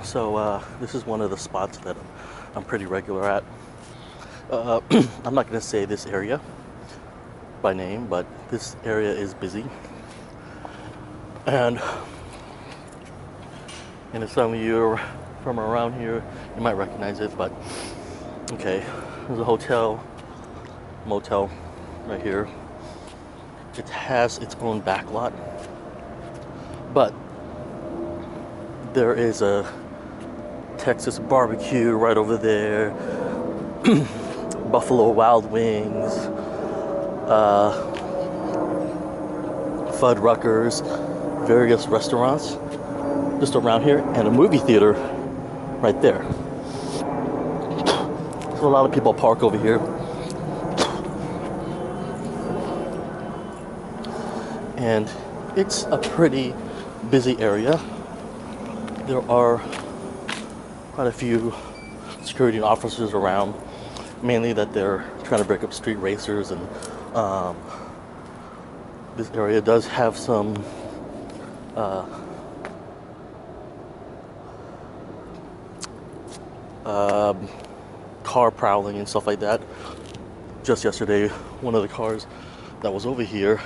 So this is one of the spots that I'm pretty regular at. I'm not going to say this area by name, but this area is busy. And if some of you are from around here, you might recognize it, but okay, there's a hotel, motel right here. It has its own back lot, but there is a Texas barbecue right over there, Buffalo Wild Wings, Fuddruckers, various restaurants just around here, and a movie theater right there. So a lot of people park over here. And it's a pretty busy area. There are quite a few security officers around, mainly that they're trying to break up street racers, and this area does have some car prowling and stuff like that. Just yesterday, one of the cars that was over here,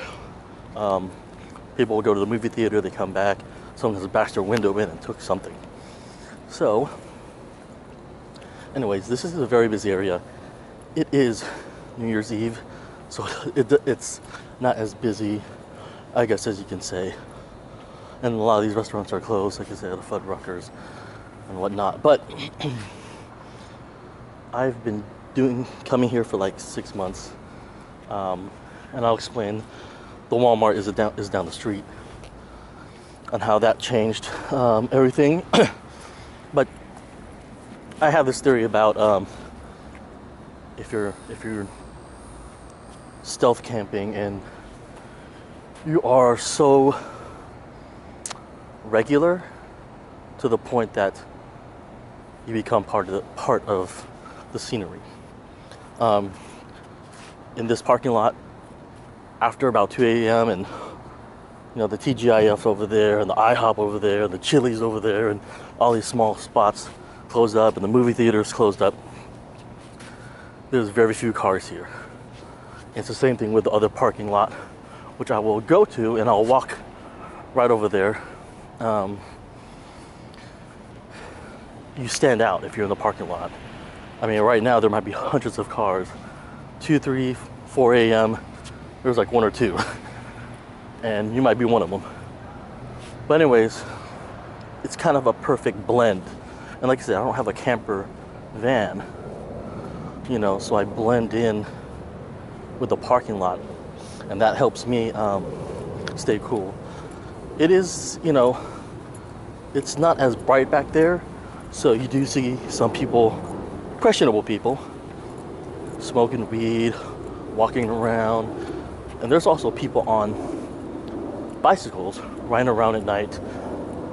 people will go to the movie theater, they come back, someone has bashed their window in and took something. So, anyways, this is a very busy area. It is New Year's Eve, so it's not as busy, I guess, as you can say. And a lot of these restaurants are closed, like I said, the Fuddruckers and whatnot. But I've been coming here for like 6 months, and I'll explain. The Walmart is down the street, and how that changed everything. But I have this theory about if you're stealth camping and you are so regular to the point that you become part of the scenery. In this parking lot, after about 2 a.m. and the TGIF over there and the IHOP over there and the Chili's over there and all these small spots closed up and the movie theaters closed up, there's very few cars here. It's the same thing with the other parking lot, which I will go to, and I'll walk right over there. You stand out if you're in the parking lot. I mean, right now there might be hundreds of cars. 2, 3, 4 a.m. There's like 1 or 2. And you might be one of them. But anyways, it's kind of a perfect blend. And like I said, I don't have a camper van, so I blend in with the parking lot, and that helps me stay cool. It is, it's not as bright back there, so you do see some people, questionable people, smoking weed, walking around, and there's also people on bicycles riding around at night.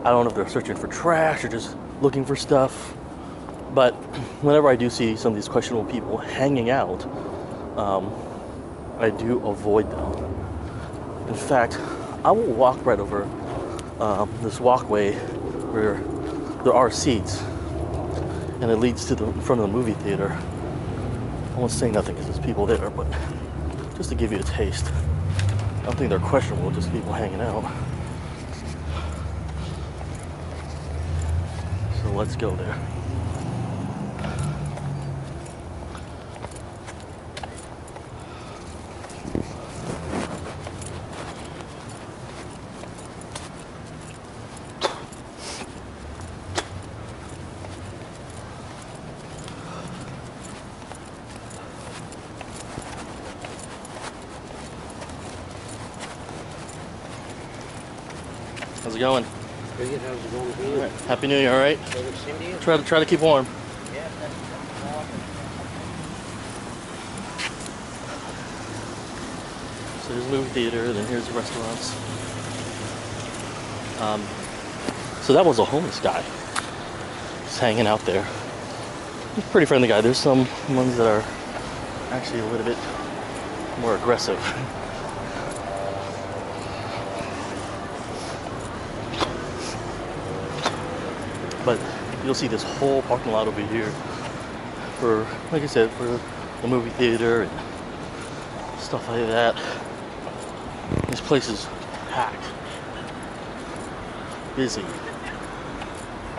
I don't know if they're searching for trash or just looking for stuff, but whenever I do see some of these questionable people hanging out, I do avoid them. In fact, I will walk right over this walkway where there are seats, and it leads to the front of the movie theater. I won't say nothing because there's people there, but just to give you a taste. I don't think they're questionable, just people hanging out. So let's go there. How's it going? Pretty good. How's it going for you? All right. Happy New Year, all right? So good seeing you. Try to keep warm. Yeah, that's So here's the movie theater, then here's the restaurants. So that was a homeless guy just hanging out there. He's a pretty friendly guy. There's some ones that are actually a little bit more aggressive. But you'll see this whole parking lot over here for, like I said, for the movie theater and stuff like that. This place is packed, busy,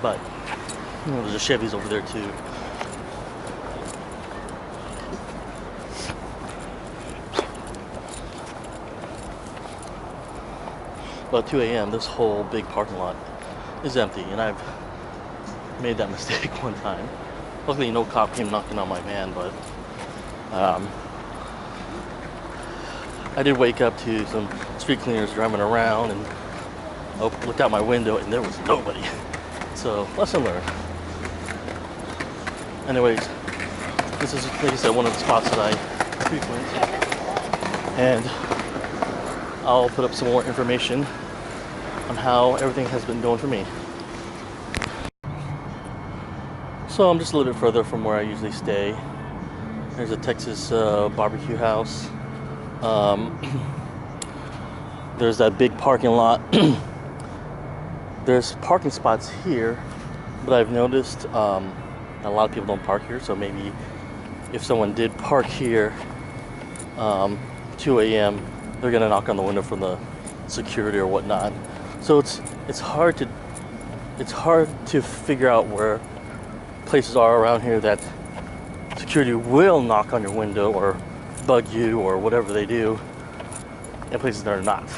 but you know, there's a Chevy's over there too. About 2 a.m., this whole big parking lot is empty, and I've made that mistake one time. Luckily, no cop came knocking on my van, but I did wake up to some street cleaners driving around, and I looked out my window, and there was nobody. So, lesson learned. Anyways, this is, like I said, one of the spots that I frequent, and I'll put up some more information on how everything has been going for me. So I'm just a little bit further from where I usually stay. There's a Texas barbecue house. There's that big parking lot. There's parking spots here, but I've noticed a lot of people don't park here, so maybe if someone did park here 2 a.m., they're gonna knock on the window from the security or whatnot. So it's hard to figure out where places are around here that security will knock on your window or bug you or whatever they do, and places that are not.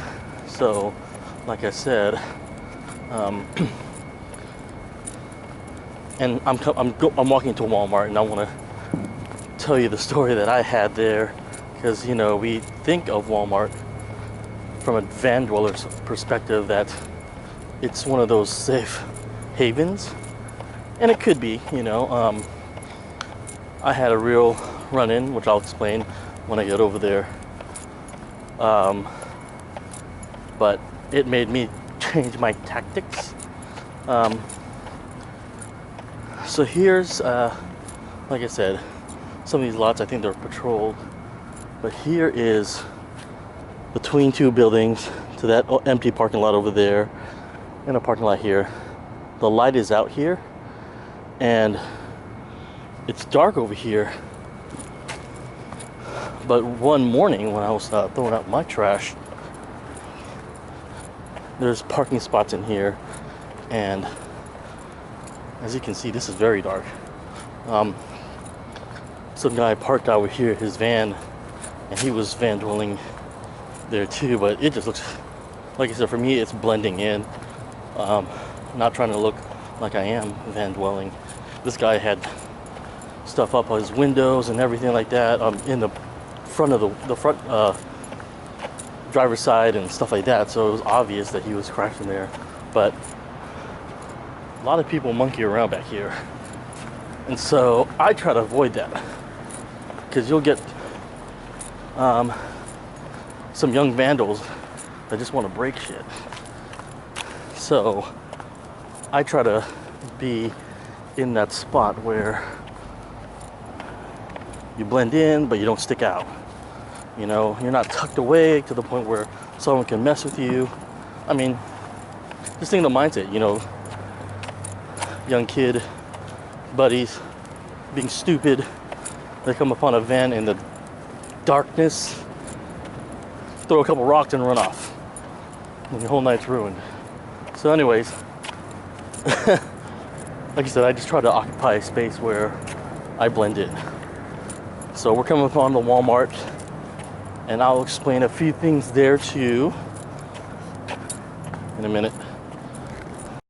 So, like I said, and I'm walking into Walmart, and I want to tell you the story that I had there, because you know, we think of Walmart from a van dweller's perspective that it's one of those safe havens, and it could be, you know. I had a real run-in, which I'll explain when I get over there, but it made me change my tactics. So here's, like I said, some of these lots, I think they're patrolled, but here is between two buildings to that empty parking lot over there and a parking lot here. The light is out here, and it's dark over here. But one morning when I was throwing out my trash, there's parking spots in here, and as you can see, this is very dark. Some guy parked over here his van, and he was vandalizing there too, but it just looks, like I said, for me it's blending in. Not trying to look like I am vandalizing. This guy had stuff up on his windows and everything like that, in the front of the front driver's side and stuff like that, so it was obvious that he was crashing there. But a lot of people monkey around back here, and so I try to avoid that, because you'll get some young vandals that just want to break shit. So I try to be in that spot where you blend in, but you don't stick out. You know, you're not tucked away to the point where someone can mess with you. I mean, just think of the mindset, you know, young kid, buddies, being stupid. They come upon a van in the darkness, throw a couple rocks and run off, and your whole night's ruined. So anyways, like I said, I just try to occupy a space where I blend in. So we're coming upon the Walmart, and I'll explain a few things there too in a minute.